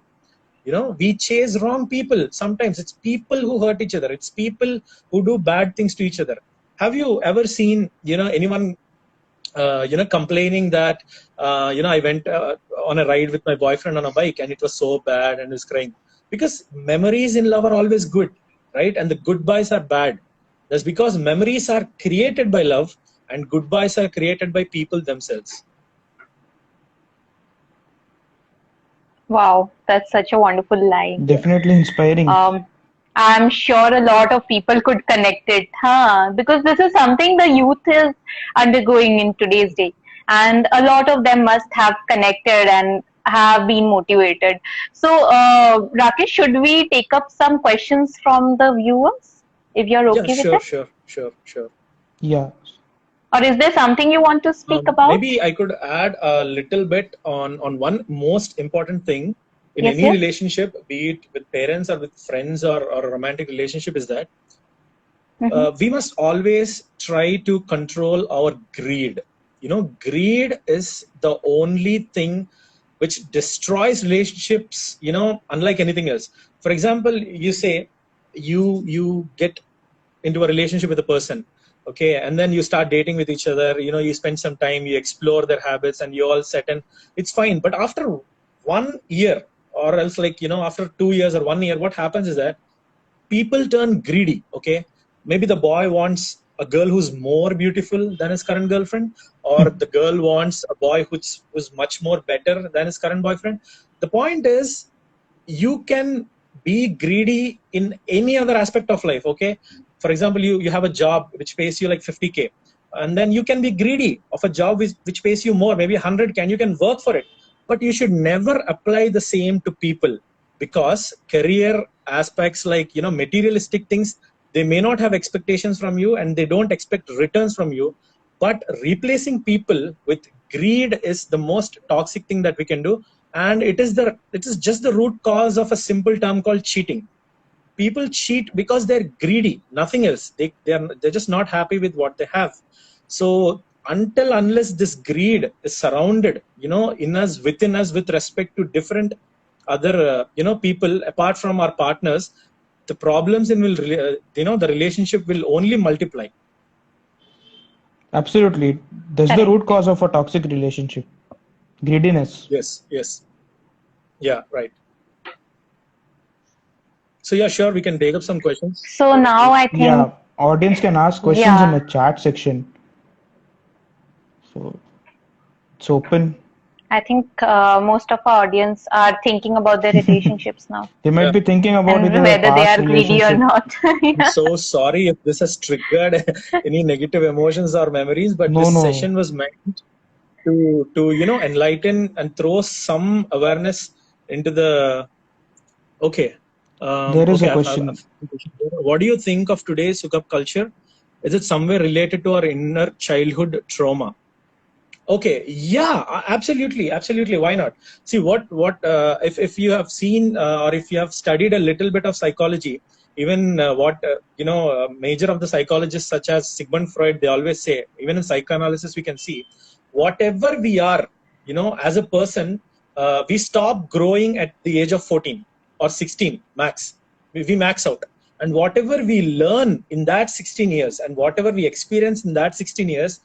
We chase wrong people. Sometimes it's people who hurt each other. It's people who do bad things to each other. Have you ever seen, anyone, complaining that, I went on a ride with my boyfriend on a bike and it was so bad and is crying? Because memories in love are always good, right? And the goodbyes are bad. That's because memories are created by love, and goodbyes are created by people themselves. Wow, that's such a wonderful line. Definitely inspiring. I'm sure a lot of people could connect it, huh? Because this is something the youth is undergoing in today's day, and a lot of them must have connected and have been motivated. So, Rakesh, should we take up some questions from the viewers, if you're Yeah, okay with it? sure. Yeah. Or is there something you want to speak about? Maybe I could add a little bit on one most important thing in Yes, any yes. relationship, be it with parents or with friends or a romantic relationship, is that we must always try to control our greed. Greed is the only thing which destroys relationships, unlike anything else. For example, you say you get into a relationship with a person, okay, and then you start dating with each other, you spend some time, you explore their habits, and you all set, and it's fine. But after 1 year, or else after 2 years or 1 year, what happens is that people turn greedy. Okay, maybe the boy wants a girl who's more beautiful than his current girlfriend, or the girl wants a boy who's much more better than his current boyfriend. The point is, you can be greedy in any other aspect of life. Okay, for example, you have a job which pays you like 50K, and then you can be greedy of a job which pays you more, maybe 100K, and you can work for it. But you should never apply the same to people, because career aspects, like materialistic things, they may not have expectations from you, and they don't expect returns from you. But replacing people with greed is the most toxic thing that we can do, and it is just the root cause of a simple term called cheating. People cheat because they're greedy, nothing else. They're just not happy with what they have. So unless this greed is surrounded, in us, within us, with respect to different other people apart from our partners, the problems the relationship will only multiply. Absolutely. That's the Correct. root cause of a toxic relationship. Greediness. Yes, yeah, right. So yeah, sure, we can take up some questions. So now I think, Yeah. Audience can ask questions in yeah, the chat section. So it's open. I think most of our audience are thinking about their relationships now They might Yeah. be thinking about and it in their whether they past are greedy or relationship. not. I'm Yeah. so sorry if this has triggered any negative emotions or memories, but No, this no. session was meant to enlighten and throw some awareness into the. Okay. There is Okay. a question. What do you think of today's hookup culture? Is it somewhere related to our inner childhood trauma? Okay. Yeah. Absolutely. Why not? See, if you have seen or if you have studied a little bit of psychology, even major of the psychologists such as Sigmund Freud, they always say, even in psychoanalysis, we can see whatever we are, as a person, we stop growing at the age of 14 or 16 max. We max out, and whatever we learn in that 16 years and whatever we experience in that 16 years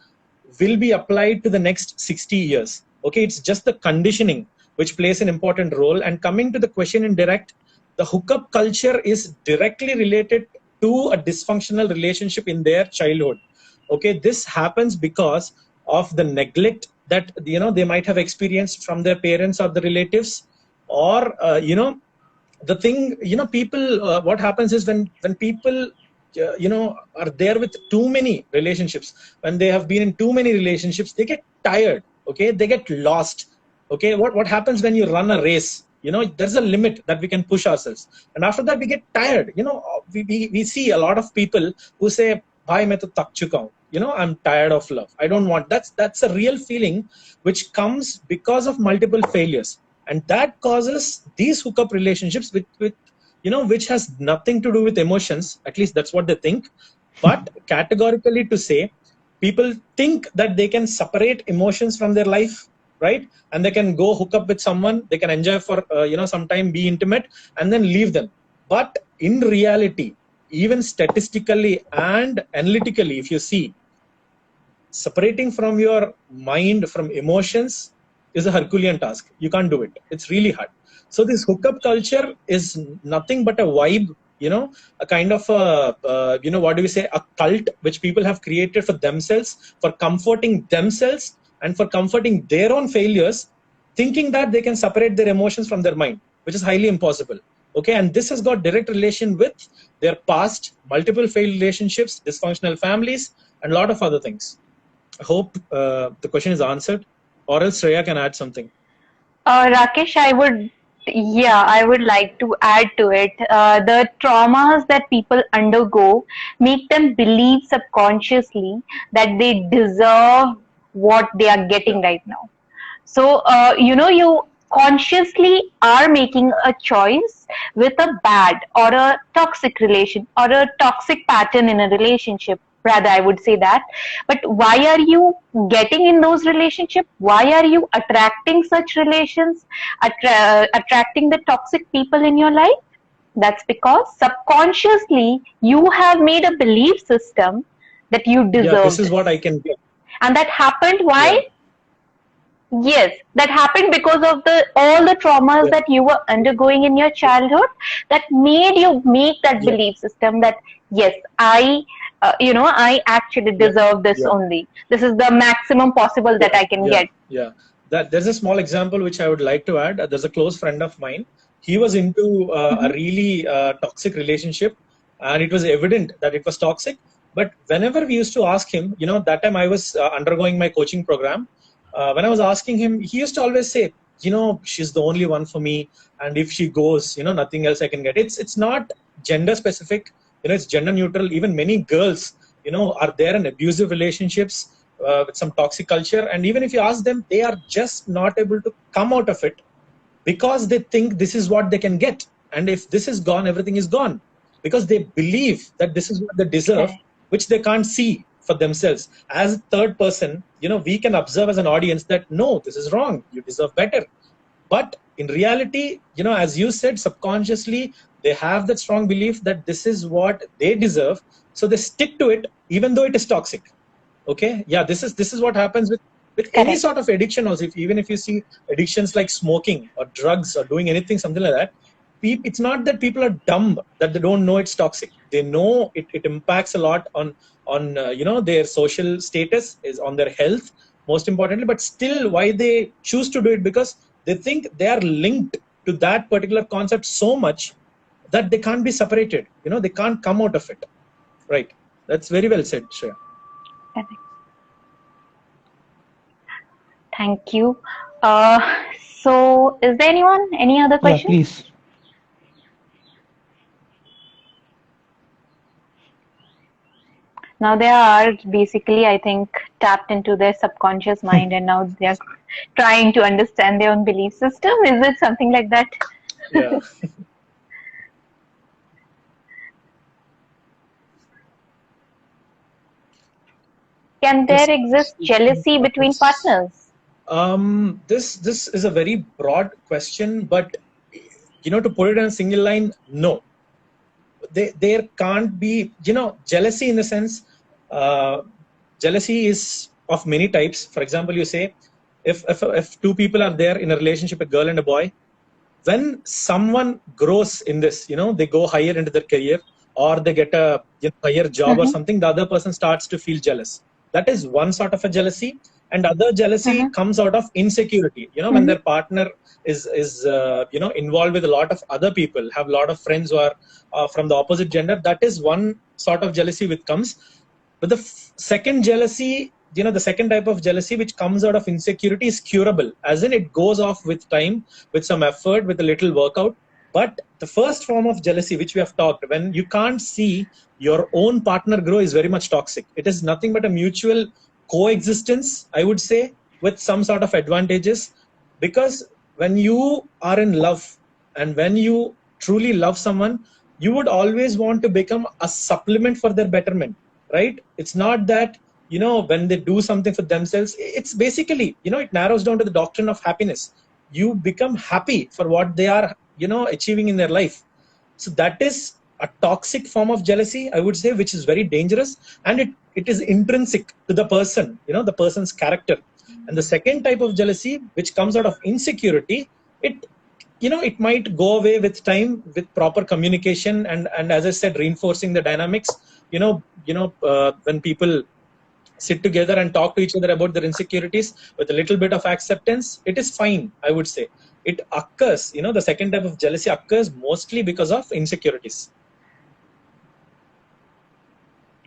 will be applied to the next 60 years. Okay, it's just the conditioning which plays an important role. And coming to the question in direct, the hookup culture is directly related to a dysfunctional relationship in their childhood. Okay, this happens because of the neglect that they might have experienced from their parents or the relatives, or the thing, people, what happens is when people are there with too many relationships, when they have been in too many relationships, they get tired. Okay, they get lost. Okay, what happens when you run a race? There's a limit that we can push ourselves, and after that we get tired. We see a lot of people who say, bhai main to thak chuka hu. I'm tired of love, I don't want. That's a real feeling which comes because of multiple failures, and that causes these hookup relationships with which has nothing to do with emotions. At least that's what they think. But categorically to say, people think that they can separate emotions from their life, right? And they can go hook up with someone, they can enjoy for some time, be intimate, and then leave them. But in reality, even statistically and analytically, if you see, separating from your mind from emotions is a Herculean task. You can't do it. It's really hard. So this hookup culture is nothing but a vibe, a kind of what do we say, a cult which people have created for themselves, for comforting themselves and for comforting their own failures, thinking that they can separate their emotions from their mind, which is highly impossible. Okay, and this has got direct relation with their past, multiple failed relationships, dysfunctional families, and a lot of other things. I hope the question is answered, or else Shreya can add something. Rakesh, I would like to add to it. The traumas that people undergo make them believe subconsciously that they deserve what they are getting right now. So, you consciously are making a choice with a bad or a toxic relation or a toxic pattern in a relationship. Rather, I would say that. But why are you getting in those relationships? Why are you attracting such relations, attracting the toxic people in your life? That's because subconsciously you have made a belief system that you deserve. Yeah, this is what I can get. And that happened why? Yeah. Yes, that happened because of all the traumas that you were undergoing in your childhood that made you make that belief system that yes, I actually deserve this only. This is the maximum possible that I can get. Yeah, there's a small example which I would like to add. There's a close friend of mine. He was into a really toxic relationship, and it was evident that it was toxic. But whenever we used to ask him, that time I was undergoing my coaching program. When I was asking him, he used to always say, she's the only one for me, and if she goes, nothing else I can get. It's not gender specific, it's gender neutral. Even many girls, are there in abusive relationships with some toxic culture, and even if you ask them, they are just not able to come out of it because they think this is what they can get, and if this is gone, everything is gone, because they believe that this is what they deserve, which they can't see for themselves. As a third person, we can observe as an audience that no, this is wrong, you deserve better. But in reality, as you said, subconsciously they have that strong belief that this is what they deserve, so they stick to it even though it is toxic. Okay, yeah, this is what happens with any sort of addiction also. Even if you see addictions like smoking or drugs or doing anything, something like that, it's not that people are dumb that they don't know it's toxic. They know it impacts a lot on their social status, is on their health most importantly, but still why they choose to do it, because they think they are linked to that particular concept so much that they can't be separated, they can't come out of it. Right, that's very well said, Shreya. Thank you. So is there any other question? Yeah, please. Now they are basically, I think, tapped into their subconscious mind and now they are trying to understand their own belief system. Is it something like that? Yeah. Can there exist jealousy between partners? This is a very broad question, but to put it in a single line, no. There can't be, jealousy in the sense, jealousy is of many types. For example, you say, if two people are there in a relationship, a girl and a boy, when someone grows in this, they go higher into their career or they get a higher job or something, the other person starts to feel jealous. That is one sort of a jealousy. And other jealousy comes out of insecurity. When their partner is involved with a lot of other people, have a lot of friends who are from the opposite gender, that is one sort of jealousy which comes. But the second jealousy, the second type of jealousy which comes out of insecurity is curable, as in it goes off with time, with some effort, with a little workout. But the first form of jealousy, which we have talked, when you can't see your own partner grow, is very much toxic. It is nothing but a mutual coexistence, I would say, with some sort of advantages. Because when you are in love and when you truly love someone, you would always want to become a supplement for their betterment, right? It's not that, when they do something for themselves, it's basically, it narrows down to the doctrine of happiness. You become happy for what they are, achieving in their life. So that is a toxic form of jealousy, I would say, which is very dangerous, and it is intrinsic to the person, the person's character. And the second type of jealousy, which comes out of insecurity, it it might go away with time, with proper communication, and as I said, reinforcing the dynamics. When people sit together and talk to each other about their insecurities with a little bit of acceptance, it is fine, I would say. It occurs, the second type of jealousy occurs mostly because of insecurities.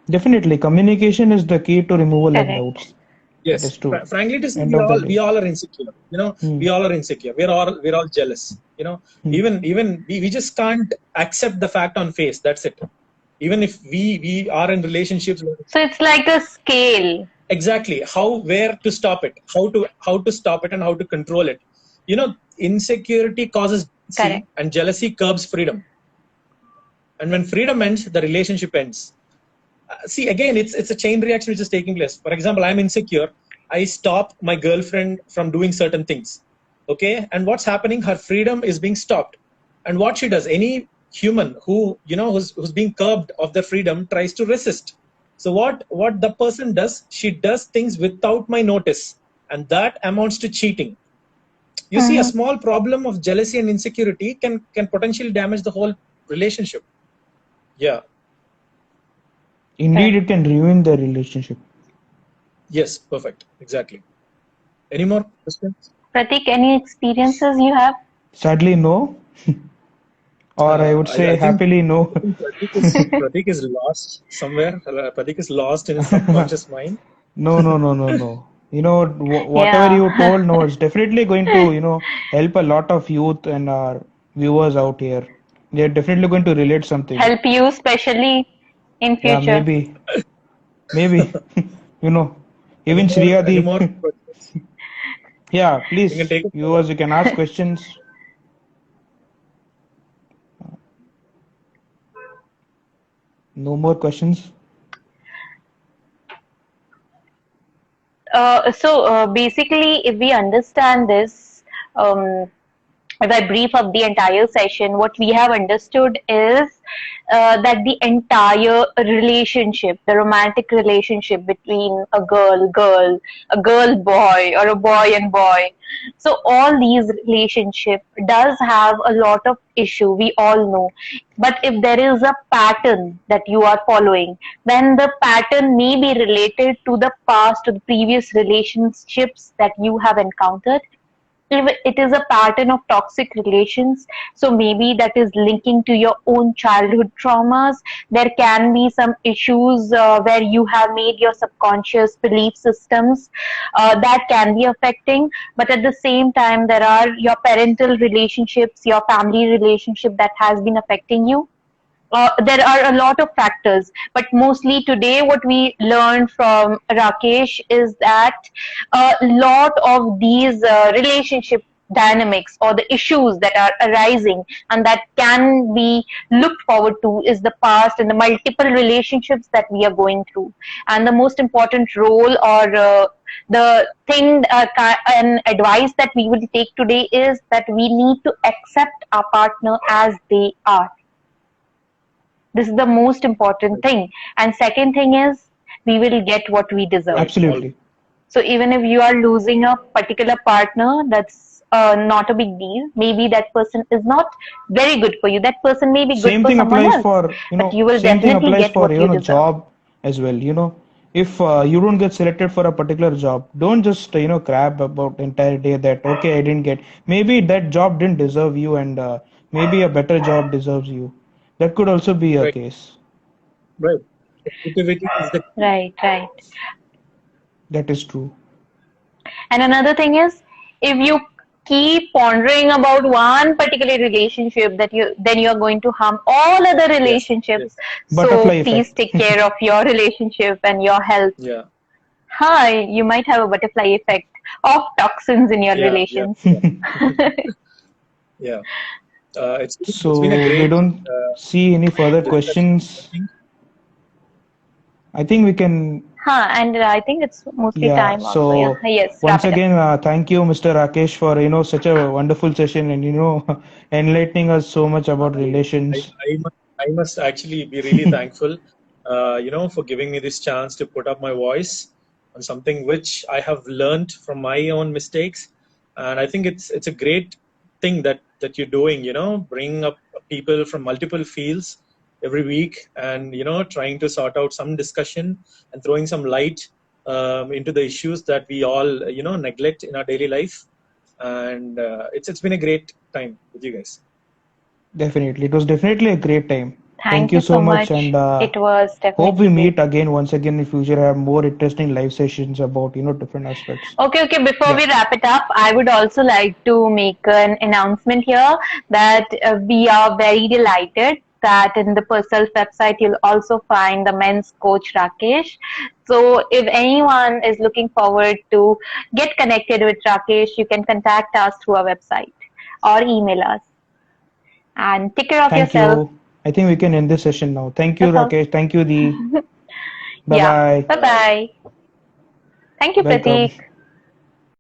Definitely, communication is the key to removal of Correct. doubts. Yes, That is true. frankly to say, End we of the all day. we all are insecure. We all are insecure. We're all jealous. Even we just can't accept the fact on face. That's it. Even if we are in relationships. So it's like a scale. Exactly. Where to stop it? How to stop it and how to control it? Insecurity causes jealousy, Correct. and jealousy curbs freedom. And when freedom ends, the relationship ends. See, again, it's a chain reaction which is taking place. For example, I'm insecure. I stop my girlfriend from doing certain things. Okay, and what's happening? Her freedom is being stopped. And what she does, any human who's being curbed of their freedom tries to resist. So what the person does, she does things without my notice, and that amounts to cheating. You see, a small problem of jealousy and insecurity can potentially damage the whole relationship. Yeah. Indeed, it can ruin the relationship. Yes, perfect. Exactly. Any more questions? Pratik, any experiences you have? Sadly, no. Or I would say I think happily no. Pratik is lost somewhere. Pratik is lost in his subconscious mind. No. Whatever Yeah. you told, no, it's definitely going to, help a lot of youth and our viewers out here. They're definitely going to relate something. Help you especially in Yeah, future. maybe, even Any more Shriyadi. questions? Yeah, You please, can take it. viewers, you can ask questions. No more questions. Basically, if we understand this, um, if I brief up the entire session, what we have understood is that the entire relationship, the romantic relationship between a girl, boy, or a boy and boy. So all these relationship does have a lot of issue. We all know, but if there is a pattern that you are following, then the pattern may be related to the past, to the previous relationships that you have encountered. If it is a pattern of toxic relations, so maybe that is linking to your own childhood traumas. There can be some issues where you have made your subconscious belief systems that can be affecting. But at the same time, there are your parental relationships, your family relationship that has been affecting you. There are a lot of factors, but mostly today what we learned from Rakesh is that a lot of these relationship dynamics or the issues that are arising and that can be looked forward to is the past and the multiple relationships that we are going through. And the most important role, or the thing and advice that we will take today is that we need to accept our partner as they are. This is the most important thing. And second thing is, we will get what we deserve. Absolutely. So even if you are losing a particular partner, that's not a big deal. Maybe that person is not very good for you. That person may be good Same for thing someone applies else. for, But you will same thing definitely applies get for, what you deserve. job as well. If you don't get selected for a particular job, don't just, crab about entire day that, okay, I didn't get. Maybe that job didn't deserve you, and maybe a better job deserves you. That could also be a Right. case. Right. Positivity is the key. Right. That is true. And another thing is, if you keep pondering about one particular relationship, then you are going to harm all other relationships. Yes. Butterfly So please effect. take care of your relationship and your health. Yeah. Hi, you might have a butterfly effect of toxins in your Yeah. relations. Yeah. It's been a So we great don't see any further discussion. questions. I think we can. And I think it's mostly Yeah. time also. Yeah. So Yes, once wrap it up. again, thank you, Mr. Rakesh, for such a wonderful session, and enlightening us so much about relations. I must actually be really thankful, for giving me this chance to put up my voice on something which I have learned from my own mistakes, and I think it's a great thing that that you're doing, bringing up people from multiple fields every week, and trying to sort out some discussion and throwing some light into the issues that we all neglect in our daily life. And it's been a great time with you guys. Definitely. It was definitely a great time. Thank you so much. And It was hope we definitely meet great. again once again in future, have more interesting live sessions about different aspects. Okay. Before Yeah. we wrap it up, I would also like to make an announcement here that we are very delighted that in the Self website you'll also find the men's coach Rakesh. So if anyone is looking forward to get connected with Rakesh, you can contact us through our website or email us. And take care of Thank yourself. you. I think we can end this session now. Thank you, That's all. Rakesh. Thank you, Dee. Yeah. Bye-bye. Bye bye. Thank you, Welcome. Prateek.